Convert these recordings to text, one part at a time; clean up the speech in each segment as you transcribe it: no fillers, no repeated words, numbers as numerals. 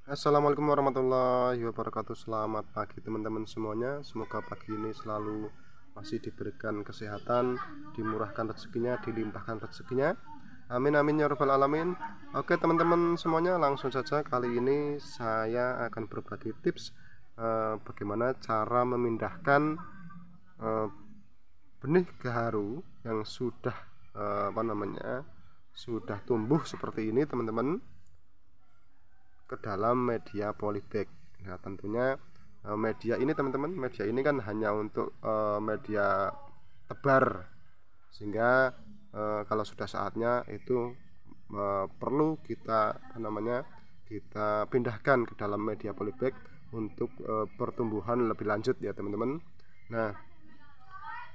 Assalamualaikum warahmatullahi wabarakatuh. Selamat pagi teman-teman semuanya. Semoga pagi ini selalu masih diberikan kesehatan, dimurahkan rezekinya, dilimpahkan rezekinya. Amin amin ya rabbal alamin. Oke teman-teman semuanya, langsung saja kali ini saya akan berbagi tips bagaimana cara memindahkan eh, benih gaharu yang sudah sudah tumbuh seperti ini teman-teman, ke dalam media polybag. Nah tentunya media ini teman-teman, media ini kan hanya untuk media tebar, sehingga kalau sudah saatnya itu perlu kita kita pindahkan ke dalam media polybag untuk pertumbuhan lebih lanjut ya teman-teman. Nah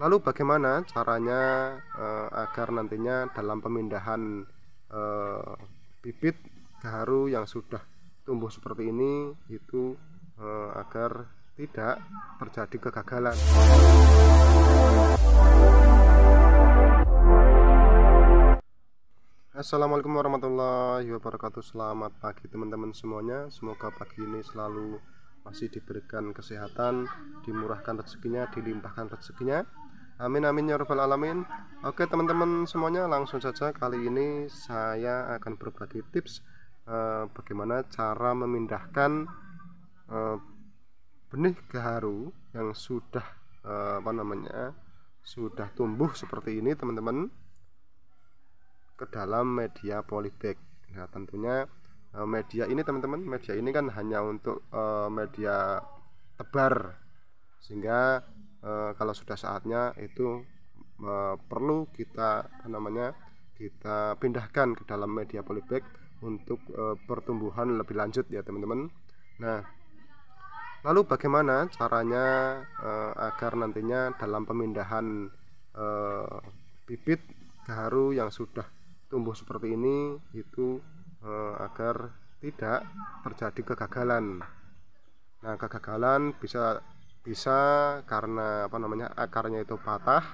lalu bagaimana caranya agar nantinya dalam pemindahan bibit gaharu yang sudah tumbuh seperti ini itu agar tidak terjadi kegagalan. Assalamualaikum warahmatullahi wabarakatuh. Selamat pagi teman-teman semuanya. Semoga pagi ini selalu masih diberikan kesehatan, dimurahkan rezekinya, dilimpahkan rezekinya. Amin amin ya rabbal alamin. Oke teman-teman semuanya, langsung saja kali ini saya akan berbagi tips bagaimana cara memindahkan benih gaharu yang sudah sudah tumbuh seperti ini teman-teman, ke dalam media polybag. Nah tentunya media ini teman-teman, media ini kan hanya untuk media tebar, sehingga kalau sudah saatnya itu perlu kita kita pindahkan ke dalam media polybag untuk pertumbuhan lebih lanjut ya teman-teman. Nah lalu bagaimana caranya agar nantinya dalam pemindahan bibit gaharu yang sudah tumbuh seperti ini itu agar tidak terjadi kegagalan. Nah kegagalan bisa karena akarnya itu patah,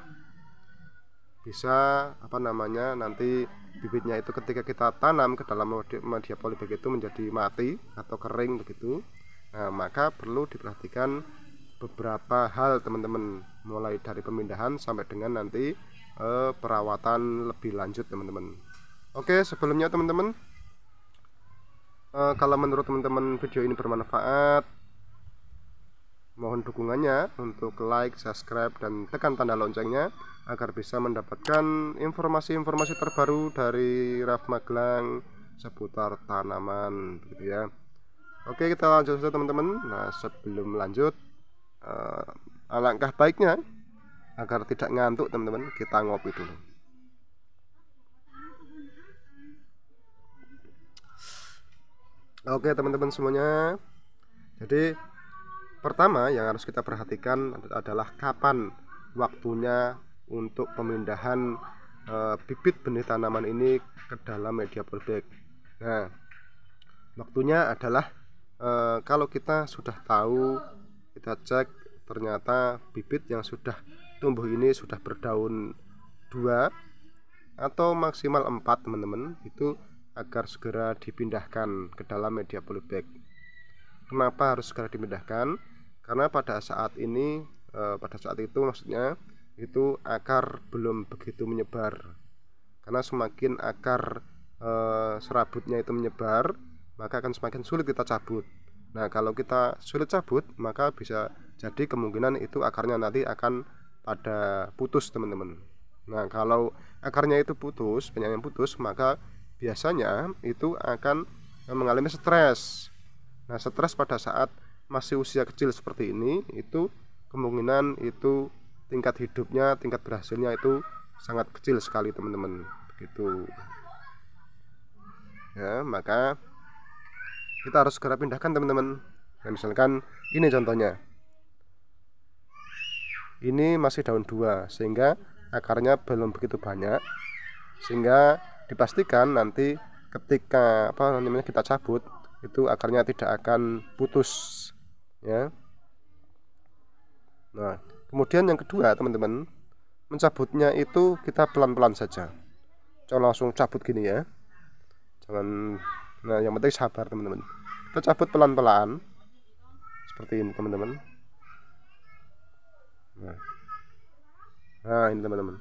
bisa nanti bibitnya itu ketika kita tanam ke dalam media polybag itu menjadi mati atau kering begitu. Nah maka perlu diperhatikan beberapa hal teman-teman, mulai dari pemindahan sampai dengan nanti perawatan lebih lanjut teman-teman. Oke sebelumnya teman-teman, kalau menurut teman-teman video ini bermanfaat, mohon dukungannya untuk like, subscribe, dan tekan tanda loncengnya agar bisa mendapatkan informasi-informasi terbaru dari Raf Magelang seputar tanaman gitu ya. Oke kita lanjut saja teman-teman. Nah sebelum lanjut, alangkah baiknya agar tidak ngantuk teman-teman, kita ngopi dulu. Oke teman-teman semuanya, jadi pertama yang harus kita perhatikan adalah kapan waktunya untuk pemindahan bibit benih tanaman ini ke dalam media polybag. Nah waktunya adalah kalau kita sudah tahu, kita cek ternyata bibit yang sudah tumbuh ini sudah berdaun 2 atau maksimal 4 teman-teman, itu agar segera dipindahkan ke dalam media polybag. Kenapa harus segera dipindahkan? Karena pada saat ini pada saat itu maksudnya itu akar belum begitu menyebar. Karena semakin akar serabutnya itu menyebar, maka akan semakin sulit kita cabut. Nah kalau kita sulit cabut, maka bisa jadi kemungkinan itu akarnya nanti akan pada putus teman-teman. Nah kalau akarnya itu putus, banyak yang putus, maka biasanya itu akan mengalami stres. Nah stres pada saat masih usia kecil seperti ini, itu kemungkinan itu tingkat hidupnya, tingkat berhasilnya itu sangat kecil sekali teman-teman, begitu ya. Maka kita harus segera pindahkan teman-teman. Nah, misalkan ini contohnya, ini masih daun 2 sehingga akarnya belum begitu banyak, sehingga dipastikan nanti ketika kita cabut itu akarnya tidak akan putus ya. Nah kemudian yang kedua teman-teman, mencabutnya itu kita pelan-pelan saja, jangan langsung cabut gini ya, jangan. Nah yang penting sabar teman-teman. kita cabut pelan-pelan seperti ini teman-teman. Nah ini teman-teman,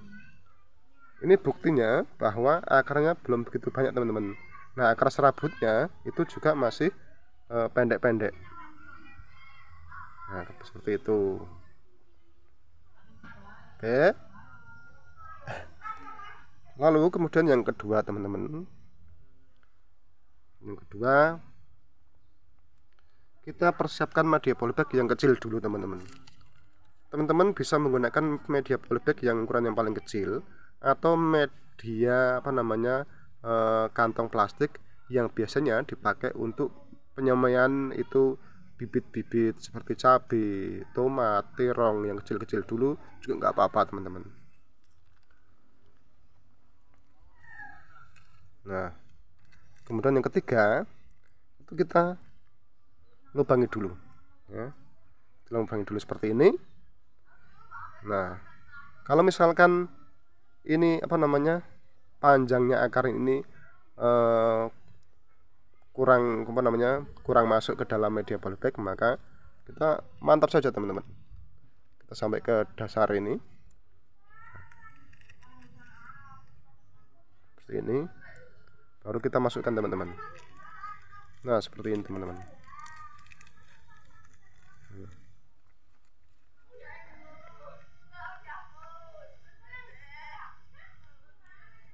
ini buktinya bahwa akarnya belum begitu banyak teman-teman. Nah akar serabutnya itu juga masih pendek-pendek. Nah seperti itu. Oke, lalu kemudian yang kedua teman-teman, yang kedua kita persiapkan media polybag yang kecil dulu teman-teman. Teman-teman bisa menggunakan media polybag yang ukuran yang paling kecil, atau media kantong plastik yang biasanya dipakai untuk penyemaian itu bibit-bibit seperti cabai, tomat, terong yang kecil-kecil dulu juga nggak apa-apa teman-teman. Nah kemudian yang ketiga itu kita lubangi dulu ya. Lubangi dulu seperti ini. Nah kalau misalkan ini panjangnya akar ini kurang masuk ke dalam media polybag, maka kita mantap saja teman-teman, kita sampai ke dasar ini seperti ini, baru kita masukkan teman-teman. Nah seperti ini teman-teman.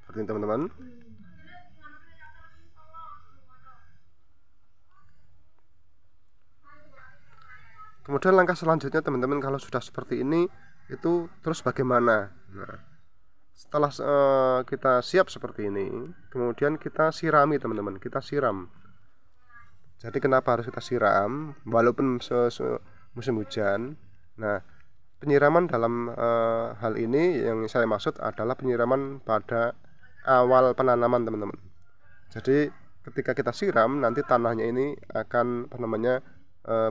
Seperti ini teman-teman. Kemudian langkah selanjutnya teman-teman, kalau sudah seperti ini itu terus bagaimana? Nah, setelah kita siap seperti ini, kemudian kita sirami teman-teman, kita siram. Jadi kenapa harus kita siram walaupun musim hujan? Nah penyiraman dalam hal ini yang saya maksud adalah penyiraman pada awal penanaman teman-teman. Jadi ketika kita siram, nanti tanahnya ini akan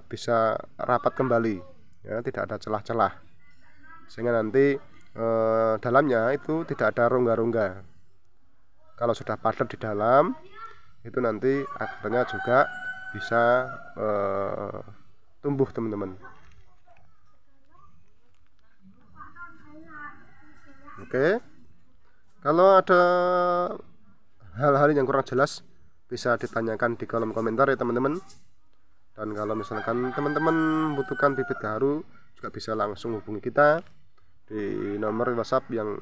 bisa rapat kembali ya, tidak ada celah-celah, sehingga nanti dalamnya itu tidak ada rongga-rongga. Kalau sudah padat di dalam itu nanti akarnya juga bisa tumbuh teman-teman. Oke, kalau ada hal-hal yang kurang jelas bisa ditanyakan di kolom komentar ya teman-teman. Dan kalau misalkan teman-teman membutuhkan bibit gaharu juga bisa langsung hubungi kita di nomor WhatsApp yang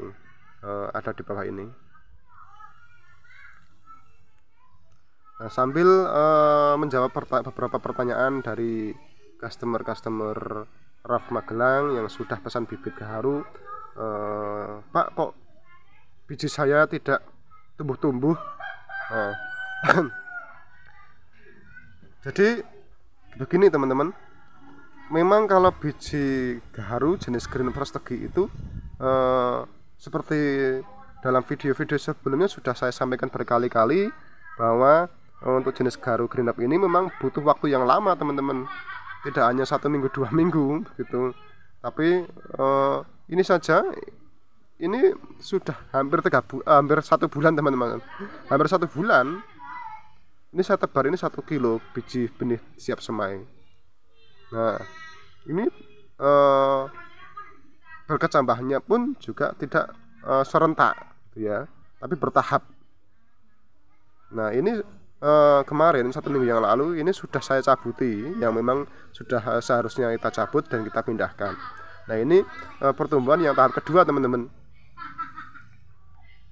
ada di bawah ini. Nah, sambil menjawab beberapa pertanyaan dari customer Raf Magelang yang sudah pesan bibit gaharu, Pak, kok biji saya tidak tumbuh-tumbuh? Jadi begini teman-teman, memang kalau biji gaharu jenis Green Frosty itu seperti dalam video-video sebelumnya sudah saya sampaikan berkali-kali bahwa untuk jenis gaharu Green Up ini memang butuh waktu yang lama teman-teman, tidak hanya 1 minggu 2 minggu gitu, tapi ini saja ini sudah hampir 1 bulan teman-teman, hampir 1 bulan. Ini saya tebar ini 1 kilo biji benih siap semai. Nah ini berkecambahnya pun juga tidak serentak ya, tapi bertahap. Nah ini kemarin 1 minggu yang lalu ini sudah saya cabuti, yang memang sudah seharusnya kita cabut dan kita pindahkan. Nah ini pertumbuhan yang tahap kedua teman-teman.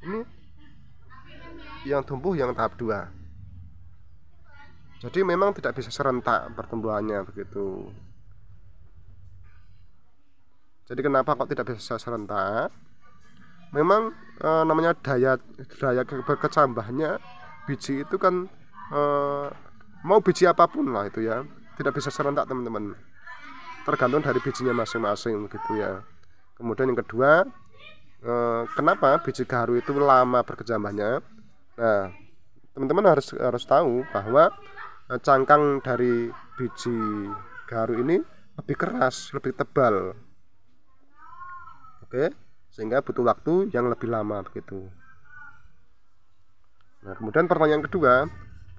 Ini yang tumbuh yang tahap 2. Jadi memang tidak bisa serentak pertumbuhannya begitu. Jadi kenapa kok tidak bisa serentak? Memang namanya daya berkecambahnya biji itu kan mau biji apapun lah itu ya, tidak bisa serentak teman-teman. Tergantung dari bijinya masing-masing gitu ya. Kemudian yang kedua, kenapa biji gaharu itu lama berkecambahnya? Nah, teman-teman harus tahu bahwa cangkang dari biji gaharu ini lebih keras, lebih tebal. Oke, sehingga butuh waktu yang lebih lama begitu. Nah, kemudian pertanyaan kedua,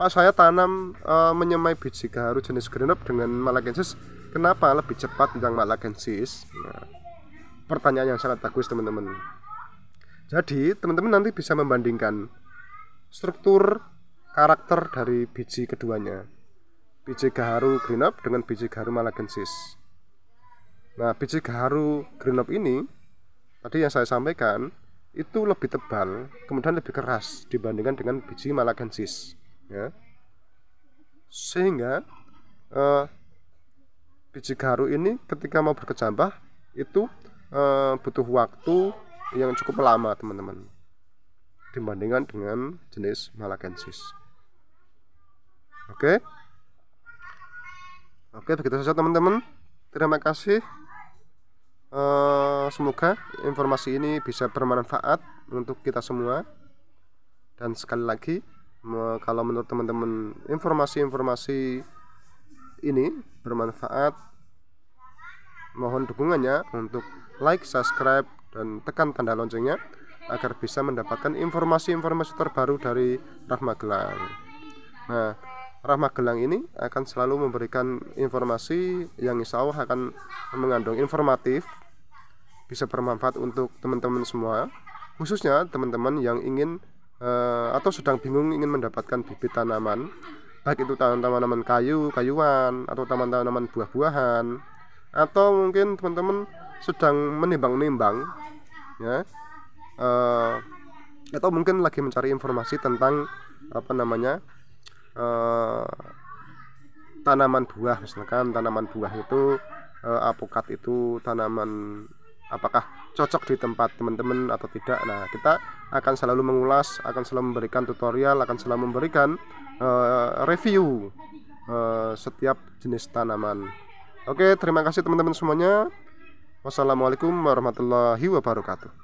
Pak, saya tanam menyemai biji gaharu jenis Green Up dengan Malagensis, kenapa lebih cepat yang Malagensis? Nah, pertanyaan yang sangat bagus teman-teman. Jadi teman-teman nanti bisa membandingkan struktur karakter dari biji keduanya, biji gaharu Green Up dengan biji gaharu Malagensis. Nah, biji gaharu Green Up ini tadi yang saya sampaikan itu lebih tebal, kemudian lebih keras dibandingkan dengan biji Malagensis, ya. Sehingga biji gaharu ini ketika mau berkecambah itu butuh waktu yang cukup lama teman-teman, dibandingkan dengan jenis Malagensis. Oke, begitu saja teman-teman. Terima kasih. Semoga informasi ini bisa bermanfaat untuk kita semua. Dan sekali lagi, kalau menurut teman-teman informasi-informasi ini bermanfaat, mohon dukungannya untuk like, subscribe, dan tekan tanda loncengnya agar bisa mendapatkan informasi-informasi terbaru dari Rahma Gelang. Nah, Rahma Gelang ini akan selalu memberikan informasi yang insya Allah akan mengandung informatif, bisa bermanfaat untuk teman-teman semua, khususnya teman-teman yang ingin atau sedang bingung ingin mendapatkan bibit tanaman, baik itu tanaman kayu-kayuan atau tanaman buah-buahan, atau mungkin teman-teman sedang menimbang-nimbang, ya, atau mungkin lagi mencari informasi tentang tanaman buah. Misalkan tanaman buah itu apokat itu tanaman apakah cocok di tempat teman-teman atau tidak. Nah, kita akan selalu mengulas, akan selalu memberikan tutorial, akan selalu memberikan review setiap jenis tanaman. Oke, terima kasih teman-teman semuanya. Wassalamualaikum warahmatullahi wabarakatuh.